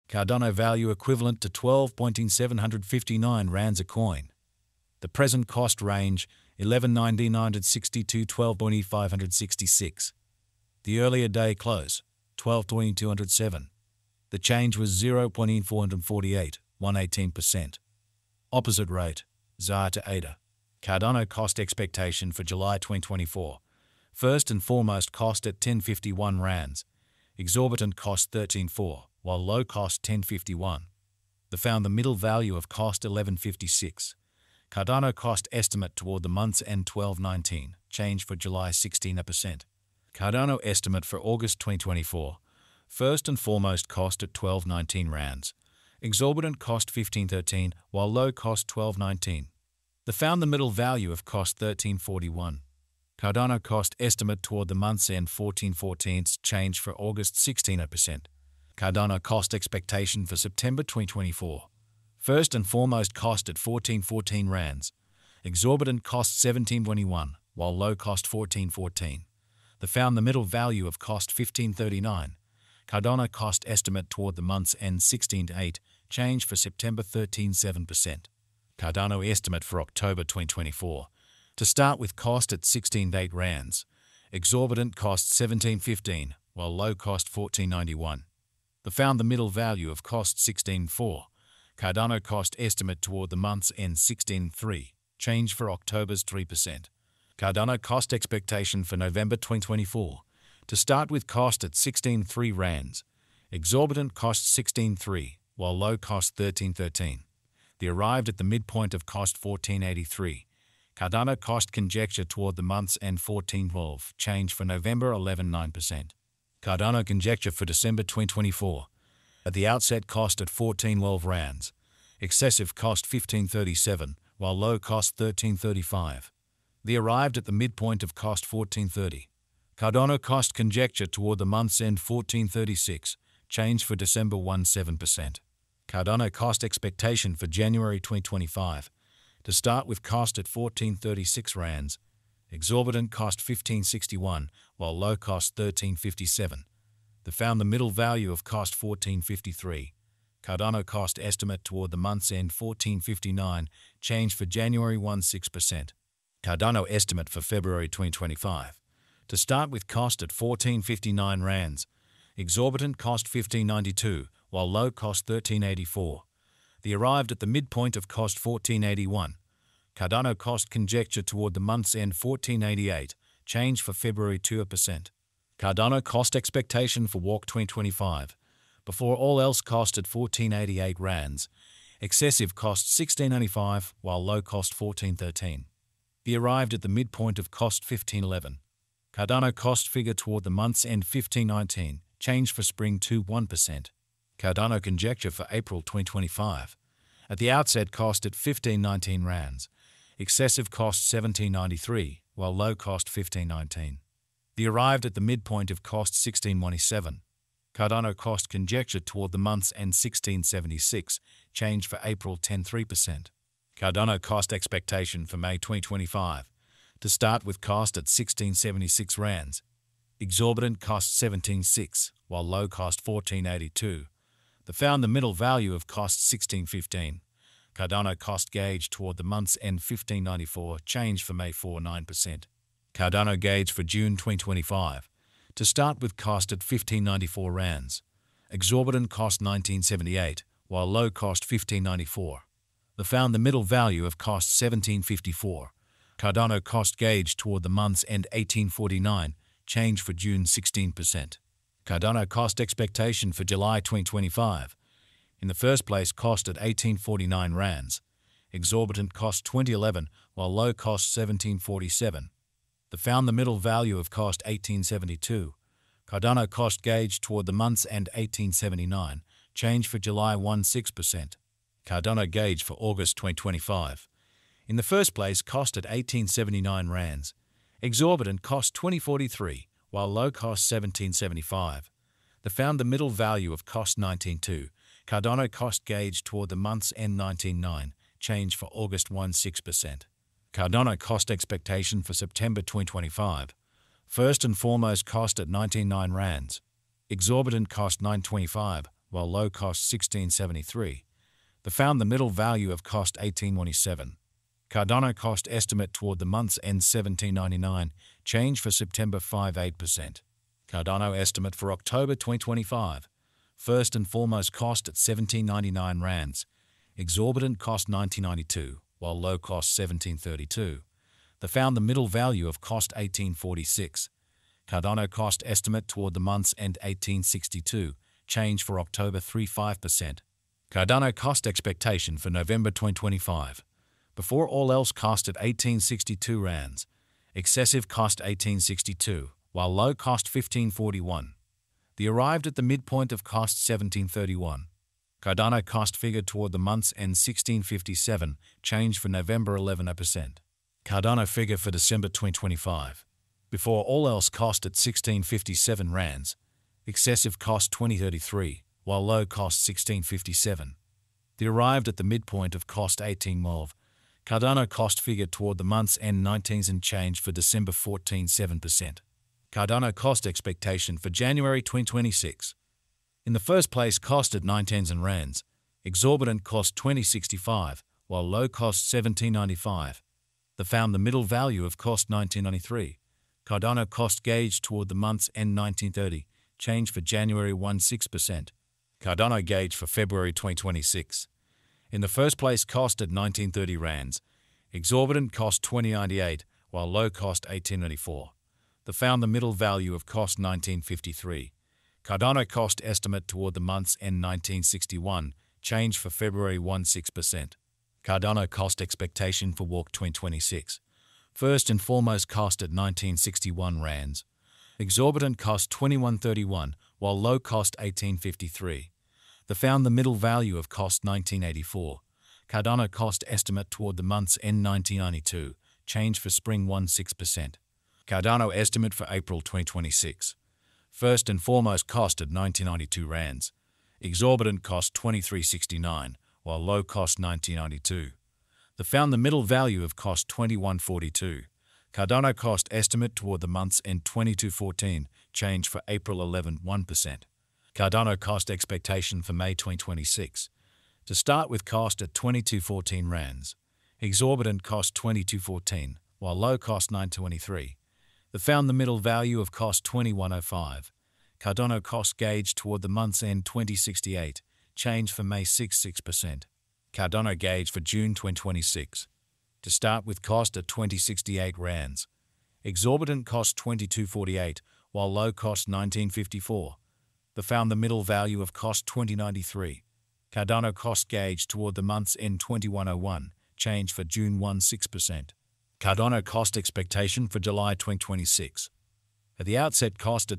Cardano value equivalent to 12.759 rands a coin. The present cost range 11.962 12.566. The earlier day close 12.207. The change was 0.448, 118%. Opposite rate, ZAR to ADA. Cardano cost expectation for July 2024. First and foremost cost at 1051 rands. Exorbitant cost 13.4, while low cost 1051. The founder middle value of cost 1156. Cardano cost estimate toward the month's end 12.19, change for July 16%. Cardano estimate for August 2024. First and foremost cost at 12.19 rands. Exorbitant cost 15.13, while low cost 12.19. The founder middle value of cost 13.41. Cardano cost estimate toward the month's end 14.14, change for August 16%. Cardano cost expectation for September 2024. First and foremost cost at 14.14 rands. Exorbitant cost 17.21, while low cost 14.14. The founder middle value of cost 15.39. Cardano cost estimate toward the month's end 16.8, change for September 13.7%. Cardano estimate for October 2024. To start with cost at 16.8 rands. Exorbitant cost 17.15, while low cost 14.91. The founder middle value of cost 16.4. Cardano cost estimate toward the month's end 16.3, change for October's 3%. Cardano cost expectation for November 2024. To start with cost at 16.3 rands. Exorbitant cost 16.3, while low cost 13.13. The arrived at the midpoint of cost 14.83. Cardano cost conjecture toward the month's end 14.12, change for November 11.9%. Cardano conjecture for December 2024. At the outset cost at 14.12 rands. Excessive cost 15.37, while low cost 13.35. The arrived at the midpoint of cost 14.30. Cardano cost conjecture toward the month's end 14.36, change for December 17%. Cardano cost expectation for January 2025. To start with cost at 14.36 rands. Exorbitant cost 15.61, while low cost 13.57. The founder middle value of cost 14.53. Cardano cost estimate toward the month's end 14.59, change for January 16%. Cardano estimate for February 2025. To start with cost at 14.59 rands. Exorbitant cost 15.92, while low cost 13.84. The arrived at the midpoint of cost 14.81. Cardano cost conjecture toward the month's end 14.88, change for February 2%. Cardano cost expectation for Walk 2025. Before all else cost at 14.88 rands. Excessive cost 16.95, while low cost 14.13. The arrived at the midpoint of cost 15.11. Cardano cost figure toward the month's end 15.19, change for spring 1%. Cardano conjecture for April 2025. At the outset cost at 15.19 rands. Excessive cost 17.93, while low cost 15.19. The arrived at the midpoint of cost 16.17. Cardano cost conjecture toward the month's end 16.76, change for April 10.3%. Cardano cost expectation for May 2025. To start with cost at 16.76 rands. Exorbitant cost 17.6, while low cost 14.82. The founder middle value of cost 16.15. Cardano cost gauge toward the month's end 15.94, change for May 4.9%. Cardano gauge for June 2025. To start with cost at 15.94 rands. Exorbitant cost 19.78, while low cost 15.94. The founder middle value of cost 17.54. Cardano cost gauge toward the month's end 18.49, change for June 16%. Cardano cost expectation for July 2025. In the first place cost at 18.49 rands. Exorbitant cost 20.11, while low cost 17.47. The founder middle value of cost 18.72. Cardano cost gauge toward the month's end 18.79, change for July 16%. Cardano gauge for August 2025. In the first place cost at 18.79 rands. Exorbitant cost 20.43, while low cost 17.75. The founder middle value of cost 19.2. Cardano cost gauge toward the month's end 19.9, change for August 16%. Cardano cost expectation for September 2025. First and foremost cost at 19.9 rands. Exorbitant cost 9.25, while low cost 1673. They found the middle value of cost 1827. Cardano cost estimate toward the month's end 1799, change for September 58%. Cardano estimate for October 2025. First and foremost cost at 1799 rands, exorbitant cost 1992, while low cost 1732. They found the middle value of cost 1846. Cardano cost estimate toward the month's end 1862, change for October 35%. Cardano cost expectation for November 2025. Before all else cost at 1862 rands, excessive cost 1862, while low cost 1541. They arrived at the midpoint of cost 1731. Cardano cost figure toward the month's end 1657, change for November 11%. Cardano figure for December 2025. Before all else cost at 1657 rands, excessive cost 2033, while low cost 1657. They arrived at the midpoint of cost 18 MOV. Cardano cost figure toward the month's end 19s and change for December 14.7%. Cardano cost expectation for January 2026. In the first place cost at 19s and rands, exorbitant cost 2065, while low cost 1795. They found the middle value of cost 1993. Cardano cost gauge toward the month's end 1930, change for January 16%. Cardano gauge for February 2026. In the first place cost at 1930 rands, exorbitant cost 2098, while low cost 1894. They found the middle value of cost 1953. Cardano cost estimate toward the month's end 1961, change for February 16%. Cardano cost expectation for walk 2026. First and foremost cost at 1961 rands, exorbitant cost 2131, while low cost 1853. They found the middle value of cost 1984. Cardano cost estimate toward the month's end 1992, change for spring 16%. Cardano estimate for April 2026. First and foremost cost at 1992 rands, exorbitant cost 2369, while low cost 1992. They found the middle value of cost 2142. Cardano cost estimate toward the month's end 2214, change for April 1%. Cardano cost expectation for May 2026. To start with cost at 2214 rands, exorbitant cost 2214, while low cost 923. They found the middle value of cost 2105. Cardano cost gauge toward the month's end 2068, change for May 6%. Cardano gauge for June 2026. To start with cost at 2068 rands, exorbitant cost 2248, while low cost 1954. They found the middle value of cost 2093. Cardano cost gauge toward the month's end 2101, change for June 16%. Cardano cost expectation for July 2026. At the outset cost at